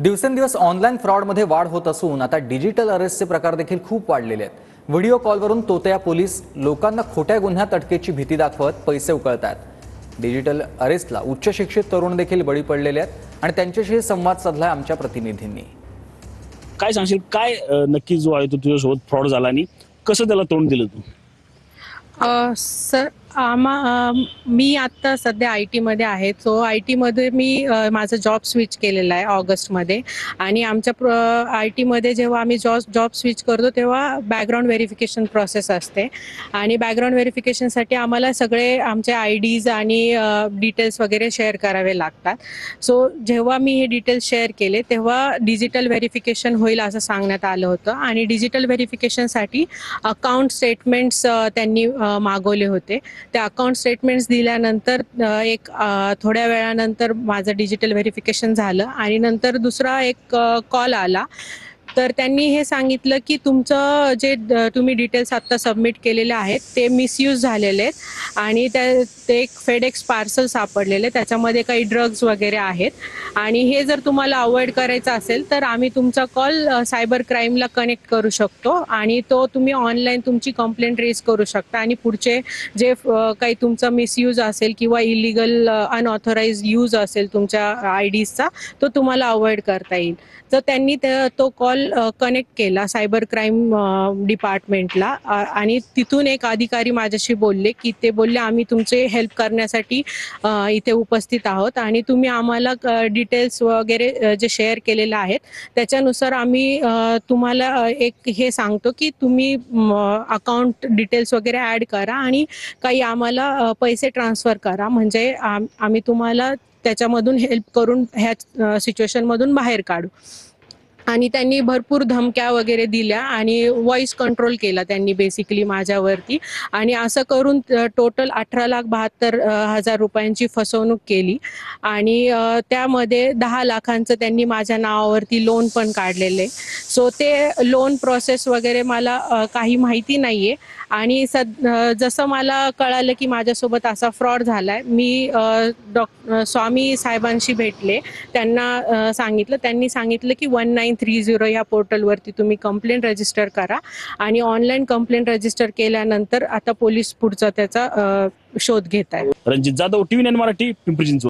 दिवसेंदिवस ऑनलाईन फ्रॉडमध्ये वाढ होत असून आता डिजिटल अरेस्टचे प्रकार देखील खूप वाढलेले आहेत। व्हिडिओ कॉलवरून तोतया पोलीस लोकांना खोट्या गुन्ह्यात अटकेची भीती दाखवत पैसे उकळतात। डिजिटल अरेस्टला उच्च शिक्षित तरुण देखील बळी पडलेले आहेत आणि त्यांच्याशी संवाद साधलाय आमच्या प्रतिनिधींनी। काय सांगशील, काय नक्की जो आहे तो तुझ्यासोबत फ्रॉड झाला आणि कसं त्याला तोंड दिलं तू? सर मी आता सध्या आय टीमध्ये आहे। सो आय टीमध्ये मी माझं जॉब स्विच केलेला आहे ऑगस्टमध्ये आणि आमच्या आय टीमध्ये जेव्हा आम्ही जॉब स्विच करतो तेव्हा बॅकग्राऊंड व्हेरिफिकेशन प्रोसेस असते आणि बॅकग्राऊंड व्हेरिफिकेशनसाठी आम्हाला सगळे आमचे IDs आणि डिटेल्स वगैरे शेअर करावे लागतात। सो जेव्हा मी हे डिटेल्स शेअर केले तेव्हा डिजिटल व्हेरिफिकेशन होईल असं सांगण्यात आलं होतं आणि डिजिटल व्हेरिफिकेशनसाठी अकाउंट स्टेटमेंट्स त्यांनी मागवले होते। त्या अकाउंट स्टेटमेंट्स दिल्यानंतर थोड्या वेळानंतर माझं डिजिटल व्हेरिफिकेशन झालं आणि नंतर दुसरा एक कॉल आला। तर त्यांनी हे सांगितलं की तुमचं जे तुम्ही डिटेल्स आता सबमिट केलेले आहेत ते मिसयूज झालेले आहेत आणि ते एक फेडेक्स पार्सल सापडलेले, त्याच्यामध्ये काही ड्रग्ज वगैरे आहेत आणि हे जर तुम्हाला अवॉइड करायचं असेल तर आम्ही तुमचा कॉल सायबर क्राईमला कनेक्ट करू शकतो आणि तो तुम्ही ऑनलाईन तुमची कंप्लेंट रेज करू शकता आणि पुढचे जे काही तुमचा मिसयूज असेल किंवा इलिगल अनऑथराइज्ड यूज असेल तुमच्या IDsचा तो तुम्हाला अवॉइड करता येईल। तर त्यांनी तो कॉल कनेक्ट केला सायबर क्राईम डिपार्टमेंटला आणि तिथून एक अधिकारी माझ्याशी बोलले की ते बोलले आम्ही तुमचे हेल्प करण्यासाठी इथे उपस्थित आहोत आणि तुम्ही आम्हाला डिटेल्स वगैरे जे शेअर केलेले आहेत त्याच्यानुसार आम्ही तुम्हाला एक हे सांगतो की तुम्ही अकाउंट डिटेल्स वगैरे ॲड करा आणि काही आम्हाला पैसे ट्रान्सफर करा, म्हणजे आम्ही तुम्हाला त्याच्यामधून हेल्प करून ह्या सिच्युएशनमधून बाहेर काढू। आणि त्यांनी भरपूर धमक्या वगैरे दिल्या आणि व्हॉइस कंट्रोल केला त्यांनी बेसिकली माझ्यावरती आणि असं करून टोटल 18,72,000 रुपयांची फसवणूक केली आणि त्यामध्ये 10 लाखांचं त्यांनी माझ्या नावावरती लोन पण काढलेले। सो ते लोन प्रोसेस वगैरे मला काही माहिती नाहीये आणि जसं मला कळालं की माझ्यासोबत असा फ्रॉड झालाय, मी स्वामी साहेबांशी भेटले, त्यांना सांगितलं, त्यांनी सांगितलं की 1930 या पोर्टलवरती तुम्ही कंप्लेंट रजिस्टर करा आणि ऑनलाईन कंप्लेंट रजिस्टर केल्यानंतर आता पोलीस पुढचा त्याचा शोध घेत आहेत। रणजित जाधव, TV9 मराठी, पिंपरी चिंचवड।